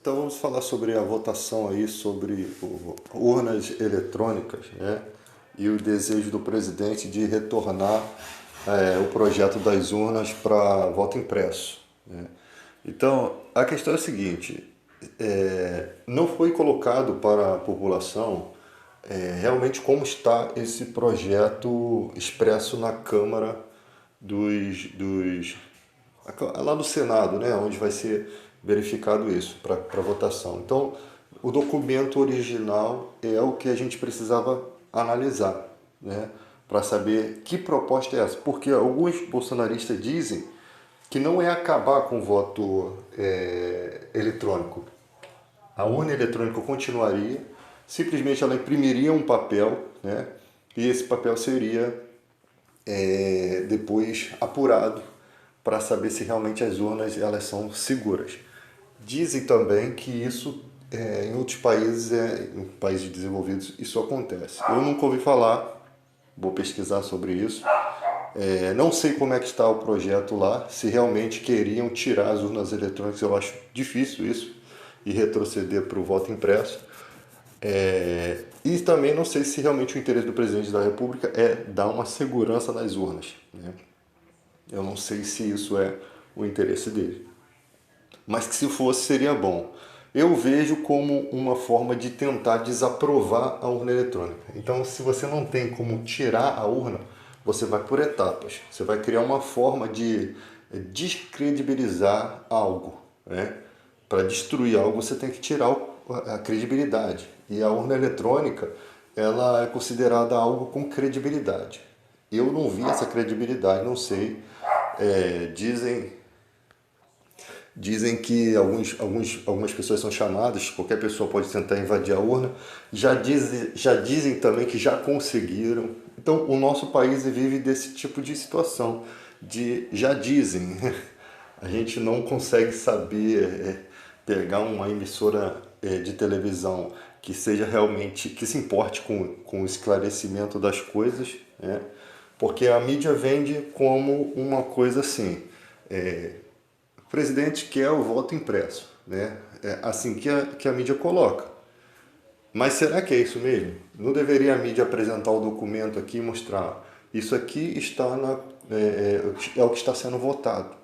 Então vamos falar sobre a votação aí sobre urnas eletrônicas, né? E o desejo do presidente de retornar o projeto das urnas para voto impresso, né? Então a questão é a seguinte: não foi colocado para a população realmente como está esse projeto expresso na Câmara dos lá no Senado, né, onde vai ser verificado isso para votação. Então, o documento original é o que a gente precisava analisar, né, para saber que proposta é essa. Porque alguns bolsonaristas dizem que não é acabar com o voto eletrônico. A urna eletrônica continuaria, simplesmente ela imprimiria um papel, né, e esse papel seria depois apurado para saber se realmente as urnas elas são seguras. Dizem também que isso em outros países, em países desenvolvidos, isso acontece. Eu nunca ouvi falar, vou pesquisar sobre isso. Não sei como é que está o projeto lá, se realmente queriam tirar as urnas eletrônicas, eu acho difícil isso, e retroceder para o voto impresso. E também não sei se realmente o interesse do presidente da República é dar uma segurança nas urnas, né? Eu não sei se isso é o interesse dele. Mas que se fosse, seria bom. Eu vejo como uma forma de tentar desaprovar a urna eletrônica. Então, se você não tem como tirar a urna, você vai por etapas. Você vai criar uma forma de descredibilizar algo, né? Para destruir algo, você tem que tirar a credibilidade. E a urna eletrônica, ela é considerada algo com credibilidade. Eu não vi essa credibilidade, não sei. Dizem que algumas pessoas são chamadas, qualquer pessoa pode tentar invadir a urna. Já dizem também que já conseguiram. Então, o nosso país vive desse tipo de situação, de já dizem. A gente não consegue saber pegar uma emissora de televisão que seja realmente, que se importe com o esclarecimento das coisas, né? Porque a mídia vende como uma coisa assim, o presidente quer o voto impresso, né? É assim que a mídia coloca. Mas será que é isso mesmo? Não deveria a mídia apresentar o documento aqui e mostrar isso aqui está é o que está sendo votado.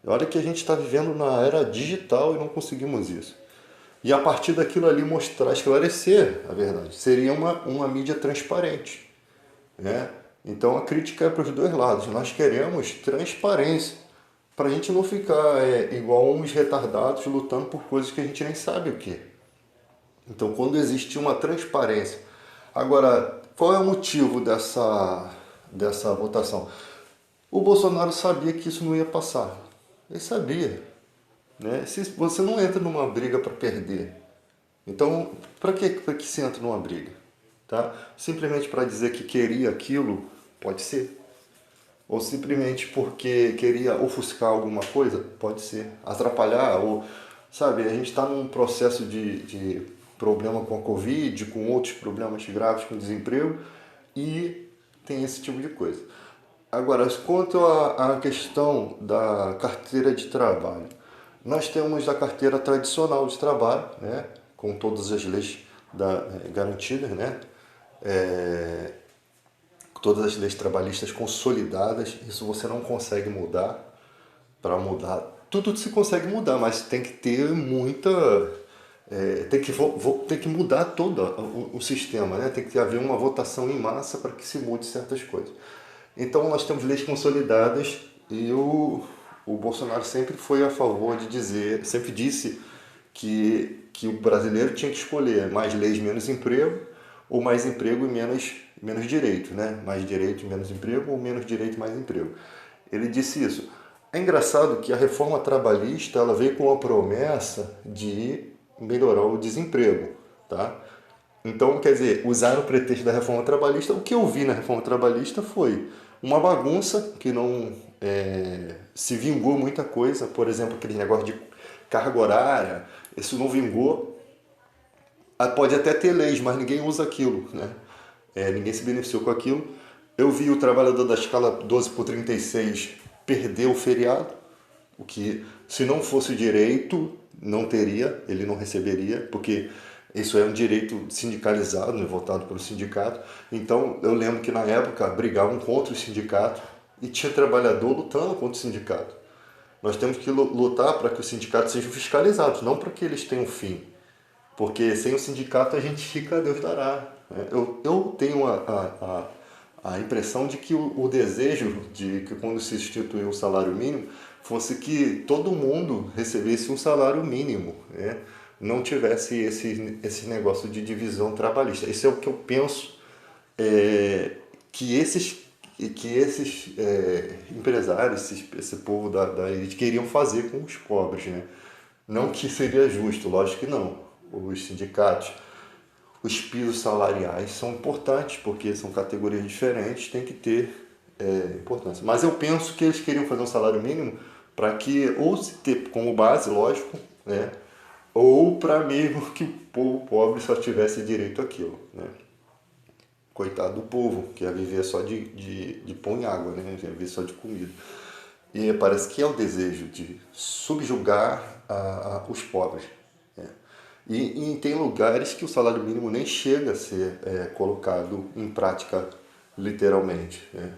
Olha que a gente está vivendo na era digital e não conseguimos isso. E a partir daquilo ali mostrar, esclarecer a verdade. Seria uma mídia transparente, né? Então a crítica é para os dois lados. Nós queremos transparência, para a gente não ficar igual uns retardados lutando por coisas que a gente nem sabe o que. Então, quando existe uma transparência. Agora, qual é o motivo dessa votação? O Bolsonaro sabia que isso não ia passar. Ele sabia, né? Se você não entra numa briga para perder, então para que se entra numa briga? Tá? Simplesmente para dizer que queria aquilo, pode ser. Ou simplesmente porque queria ofuscar alguma coisa, pode ser. Atrapalhar, ou, sabe, a gente está num processo de problema com a Covid, com outros problemas graves com desemprego, e tem esse tipo de coisa. Agora, quanto à questão da carteira de trabalho, nós temos a carteira tradicional de trabalho, né, com todas as leis garantidas, né, todas as leis trabalhistas consolidadas. Isso você não consegue mudar. Para mudar, tudo se consegue mudar, mas tem que ter muita... tem que mudar todo o sistema, né? Tem que haver uma votação em massa para que se mude certas coisas. Então nós temos leis consolidadas e o Bolsonaro sempre foi a favor de dizer, sempre disse que o brasileiro tinha que escolher mais leis, menos emprego, ou mais emprego e menos direito, né? Mais direito e menos emprego, ou menos direito e mais emprego. Ele disse isso. É engraçado que a reforma trabalhista ela veio com a promessa de melhorar o desemprego, tá? Então, quer dizer, usaram o pretexto da reforma trabalhista. O que eu vi na reforma trabalhista foi uma bagunça que não se vingou muita coisa. Por exemplo, aquele negócio de carga horária, isso não vingou. Pode até ter leis, mas ninguém usa aquilo, né? Ninguém se beneficiou com aquilo. Eu vi o trabalhador da escala 12 por 36 perder o feriado, o que, se não fosse direito, não teria, ele não receberia, porque isso é um direito sindicalizado, né, votado pelo sindicato. Então, eu lembro que na época brigavam contra o sindicato e tinha trabalhador lutando contra o sindicato. Nós temos que lutar para que os sindicatos sejam fiscalizados, não para que eles tenham fim. Porque sem o sindicato a gente fica a Deus dará. Eu tenho a impressão de que o desejo de que quando se instituiu o salário mínimo fosse que todo mundo recebesse um salário mínimo, né? Não tivesse esse negócio de divisão trabalhista. Isso é o que eu penso que esses empresários, esse povo da elite queriam fazer com os pobres, né? Não que seria justo, lógico que não. Os sindicatos, os pisos salariais são importantes, porque são categorias diferentes, tem que ter importância. Mas eu penso que eles queriam fazer um salário mínimo para que, ou se ter como base, lógico, né? Ou para mesmo que o povo pobre só tivesse direito àquilo, né? Coitado do povo, que ia viver só de pão e água, né? Ia viver só de comida. E parece que é o desejo de subjugar os pobres. Né? E tem lugares que o salário mínimo nem chega a ser colocado em prática literalmente. Né?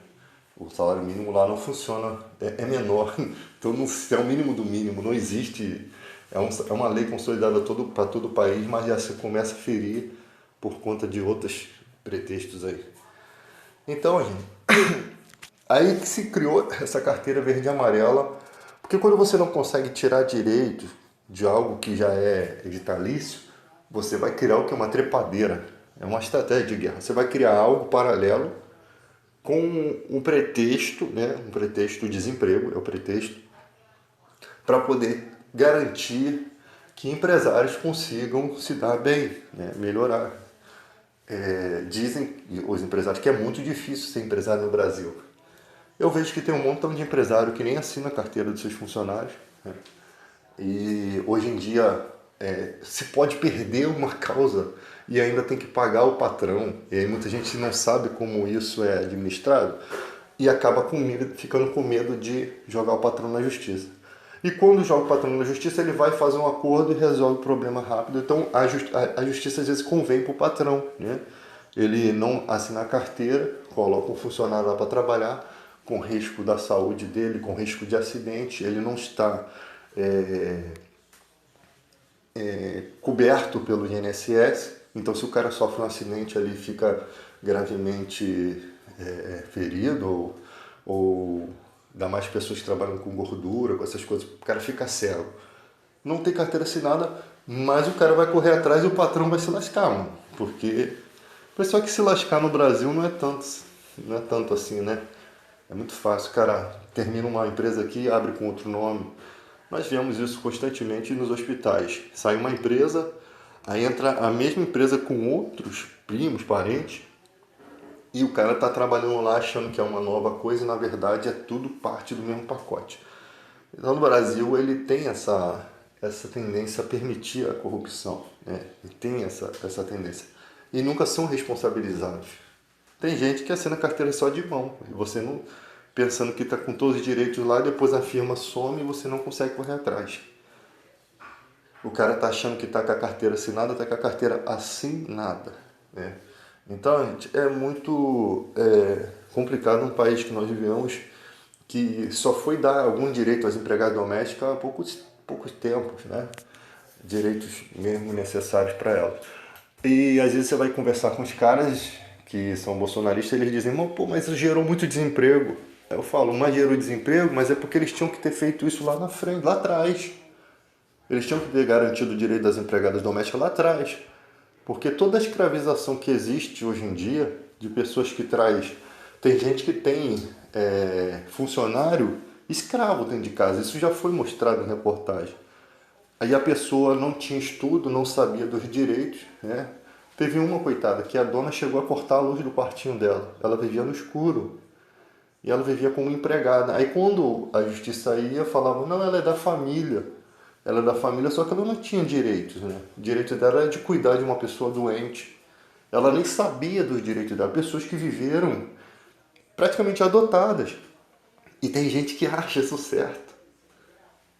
O salário mínimo lá não funciona, é menor. Então não, é o mínimo do mínimo, não existe. É uma lei consolidada para todo o país, mas já se começa a ferir por conta de outros pretextos aí. Então, gente, aí que se criou essa carteira verde e amarela, porque quando você não consegue tirar direito de algo que já é vitalício, você vai criar o que é uma trepadeira, é uma estratégia de guerra. Você vai criar algo paralelo com um pretexto, né? Um pretexto de desemprego, é o pretexto, para poder garantir que empresários consigam se dar bem, né? Melhorar. Dizem os empresários que é muito difícil ser empresário no Brasil. Eu vejo que tem um montão de empresário que nem assina a carteira dos seus funcionários, né? E hoje em dia se pode perder uma causa e ainda tem que pagar o patrão. E aí muita gente não sabe como isso é administrado e acaba ficando com medo de jogar o patrão na justiça. E quando joga o patrão na justiça, ele vai fazer um acordo e resolve o problema rápido. Então a justiça às vezes convém para o patrão, né? Ele não assina a carteira, coloca um funcionário lá para trabalhar, com risco da saúde dele, com risco de acidente, ele não está coberto pelo INSS, então se o cara sofre um acidente ali fica gravemente ferido ou dá mais pessoas que trabalham com gordura, com essas coisas, o cara fica cego. Não tem carteira assinada, mas o cara vai correr atrás e o patrão vai se lascar, mano, porque o pessoal que se lascar no Brasil não é tanto assim, né? É muito fácil, cara, termina uma empresa aqui, abre com outro nome. Nós vemos isso constantemente nos hospitais. Sai uma empresa, aí entra a mesma empresa com outros primos, parentes, e o cara tá trabalhando lá achando que é uma nova coisa e na verdade é tudo parte do mesmo pacote. Então no Brasil ele tem essa tendência a permitir a corrupção, né? Ele tem essa tendência. E nunca são responsabilizados. Tem gente que assina carteira só de mão. E você não pensando que está com todos os direitos lá, depois a firma some e você não consegue correr atrás. O cara está achando que está com a carteira assinada, está com a carteira assinada. Né? Então, gente, é muito complicado um país que nós vivemos que só foi dar algum direito às empregadas domésticas há poucos tempos, né? Direitos mesmo necessários para elas. E às vezes você vai conversar com os caras que são bolsonaristas, eles dizem, pô, mas isso gerou muito desemprego. Eu falo, mas gerou desemprego, mas é porque eles tinham que ter feito isso lá na frente, lá atrás. Eles tinham que ter garantido o direito das empregadas domésticas lá atrás. Porque toda a escravização que existe hoje em dia, de pessoas que traz... Tem gente que tem funcionário escravo dentro de casa, isso já foi mostrado em reportagem. Aí a pessoa não tinha estudo, não sabia dos direitos, né? Teve uma, coitada, que a dona chegou a cortar a luz do quartinho dela. Ela vivia no escuro. E ela vivia como empregada. Aí quando a justiça ia, falava, não, ela é da família. Ela é da família, só que ela não tinha direitos, né? O direito dela era de cuidar de uma pessoa doente. Ela nem sabia dos direitos dela. Pessoas que viveram praticamente adotadas. E tem gente que acha isso certo.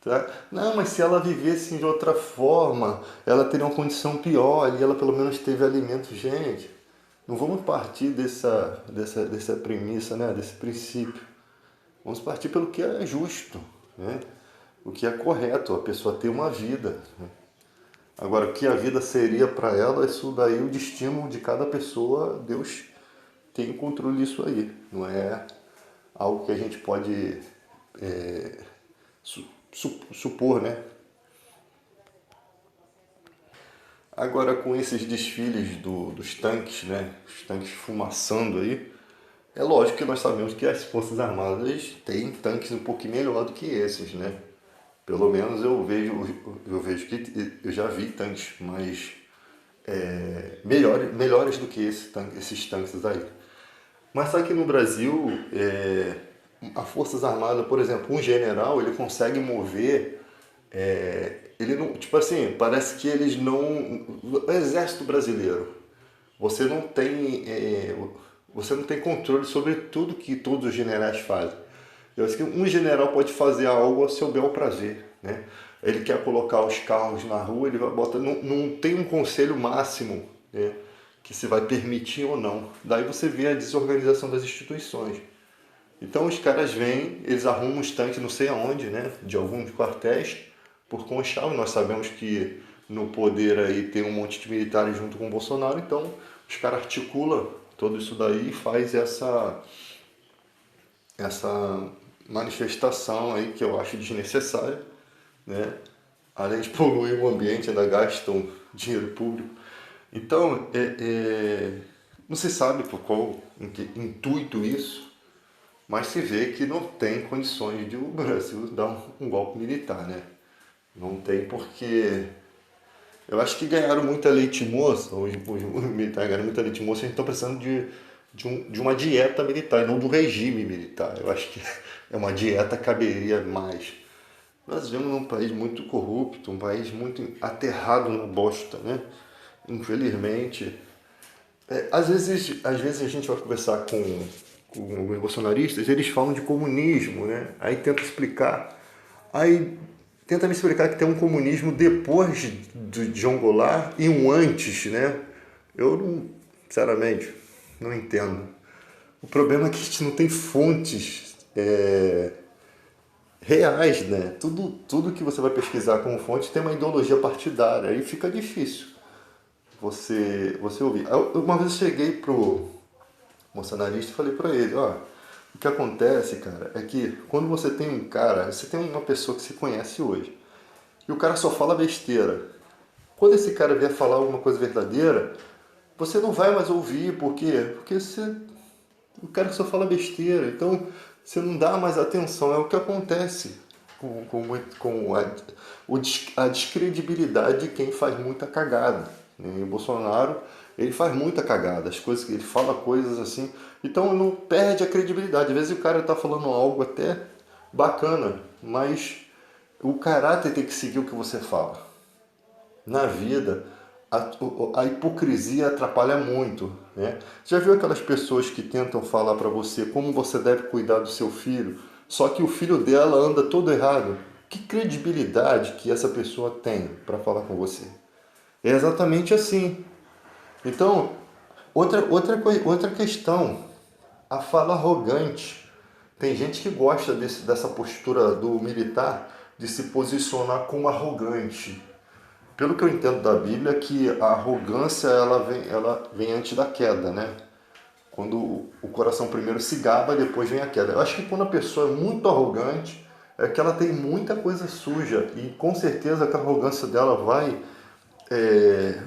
Tá? Não, mas se ela vivesse de outra forma, ela teria uma condição pior e ela pelo menos teve alimento. Gente, não vamos partir dessa premissa, né? Desse princípio. Vamos partir pelo que é justo, né? O que é correto, a pessoa ter uma vida, né? Agora, o que a vida seria para ela, isso daí, o destino de cada pessoa, Deus tem o controle disso aí. Não é algo que a gente pode supor, né? Agora, com esses desfiles dos tanques, né? Os tanques fumaçando aí, é lógico que nós sabemos que as Forças Armadas têm tanques um pouquinho melhor do que esses, né? Pelo menos eu vejo que eu já vi tanques mais melhores do que esses tanques aí. Mas só que no Brasil, as Forças Armadas, por exemplo, um general, ele consegue mover, ele não, tipo assim, parece que eles não, o exército brasileiro, você não tem, você não tem controle sobre tudo que todos os generais fazem. Eu acho que um general pode fazer algo a seu bel prazer, né? Ele quer colocar os carros na rua, ele vai botar, não tem um conselho máximo, né, que se vai permitir ou não. Daí você vê a desorganização das instituições. Então os caras vêm, eles arrumam os tanques não sei aonde, né, de alguns quartéis, por Conchal. Nós sabemos que no poder aí tem um monte de militares junto com o Bolsonaro, então os caras articulam tudo isso daí e faz essa manifestação aí que eu acho desnecessária, né? Além de poluir o ambiente, ainda gastam dinheiro público. Então, não se sabe por qual intuito isso, mas se vê que não tem condições de o Brasil dar um golpe militar, né? Não tem porque... Eu acho que ganharam muita leite moça, os militares ganharam muita leite moça, a gente está precisando de uma dieta militar, não de um regime militar. Eu acho que é uma dieta que caberia mais. Nós vivemos num país muito corrupto, um país muito aterrado na bosta, né? Infelizmente. Às vezes a gente vai conversar com alguns bolsonaristas, eles falam de comunismo, né? Aí tenta explicar. Aí tenta me explicar que tem um comunismo depois de João Goulart e um antes, né? Eu não, sinceramente, não entendo. O problema é que a gente não tem fontes reais, né? Tudo que você vai pesquisar como fonte tem uma ideologia partidária, aí fica difícil você ouvir. Uma vez eu cheguei pro bolsonarista e falei pra ele, ó, o que acontece, cara, é que quando você tem você tem uma pessoa que se conhece hoje, e o cara só fala besteira. Quando esse cara vier falar alguma coisa verdadeira, você não vai mais ouvir, por quê? Porque o cara só fala besteira, então você não dá mais atenção, é o que acontece com a descredibilidade de quem faz muita cagada, né? E o Bolsonaro, ele faz muita cagada, as coisas que ele fala coisas assim, então não perde a credibilidade. Às vezes o cara está falando algo até bacana, mas o caráter tem que seguir o que você fala. Na vida, a hipocrisia atrapalha muito, né? Já viu aquelas pessoas que tentam falar para você como você deve cuidar do seu filho, só que o filho dela anda todo errado? Que credibilidade que essa pessoa tem para falar com você? É exatamente assim. Então, outra questão, a fala arrogante. Tem gente que gosta dessa postura do militar de se posicionar como arrogante. Pelo que eu entendo da Bíblia, que a arrogância ela vem antes da queda, né? Quando o coração primeiro se gaba, depois vem a queda. Eu acho que quando a pessoa é muito arrogante, é que ela tem muita coisa suja e com certeza que a arrogância dela vai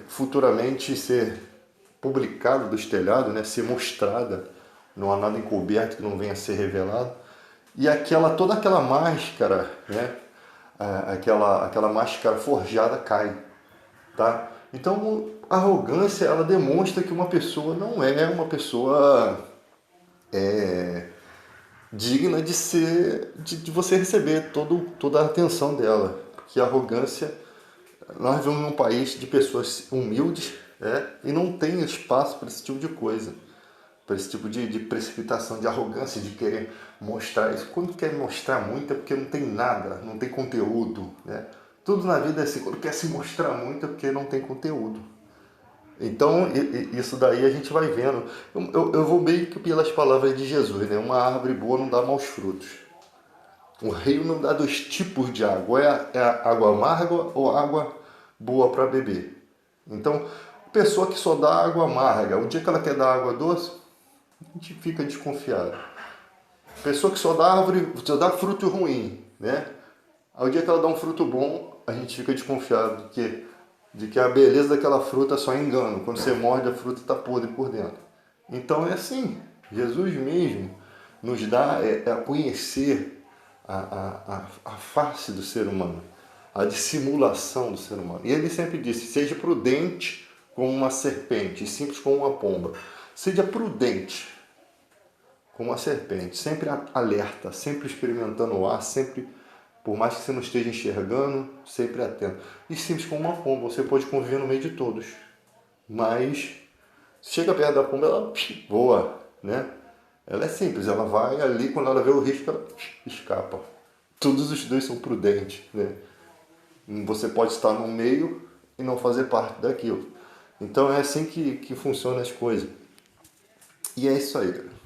futuramente ser publicada dos telhados, né? Ser mostrada, não há nada encoberto que não venha a ser revelado. E toda aquela máscara, né? Aquela máscara forjada cai, tá? Então, a arrogância, ela demonstra que uma pessoa não é uma pessoa digna de você receber toda a atenção dela. Porque a arrogância, nós vivemos num país de pessoas humildes, né? E não tem espaço para esse tipo de coisa. para esse tipo de precipitação, de arrogância, de querer mostrar isso. Quando quer mostrar muito é porque não tem nada, não tem conteúdo, né? Tudo na vida é assim, quando quer se mostrar muito é porque não tem conteúdo. Então, isso daí a gente vai vendo. Eu vou meio que pelas palavras de Jesus, né? Uma árvore boa não dá maus frutos. O rio não dá dois tipos de água. É a água amarga ou água boa para beber. Então, pessoa que só dá água amarga, o dia que ela quer dar água doce, a gente fica desconfiado. Pessoa que só dá árvore, só dá fruto ruim, né? Ao dia que ela dá um fruto bom, a gente fica desconfiado de que a beleza daquela fruta é só engano. Quando você morde, a fruta está podre por dentro. Então é assim, Jesus mesmo nos dá a conhecer a face do ser humano, a dissimulação do ser humano. E ele sempre disse, seja prudente como uma serpente e simples como uma pomba. Seja prudente como uma serpente, sempre alerta, sempre experimentando o ar, sempre, por mais que você não esteja enxergando, sempre atento. E simples como uma pomba, você pode conviver no meio de todos, mas chega perto da pomba, ela voa, né? Ela é simples, ela vai ali, quando ela vê o risco, ela escapa. Todos os dois são prudentes, né? Você pode estar no meio e não fazer parte daquilo. Então é assim que funcionam as coisas. E é isso aí, cara.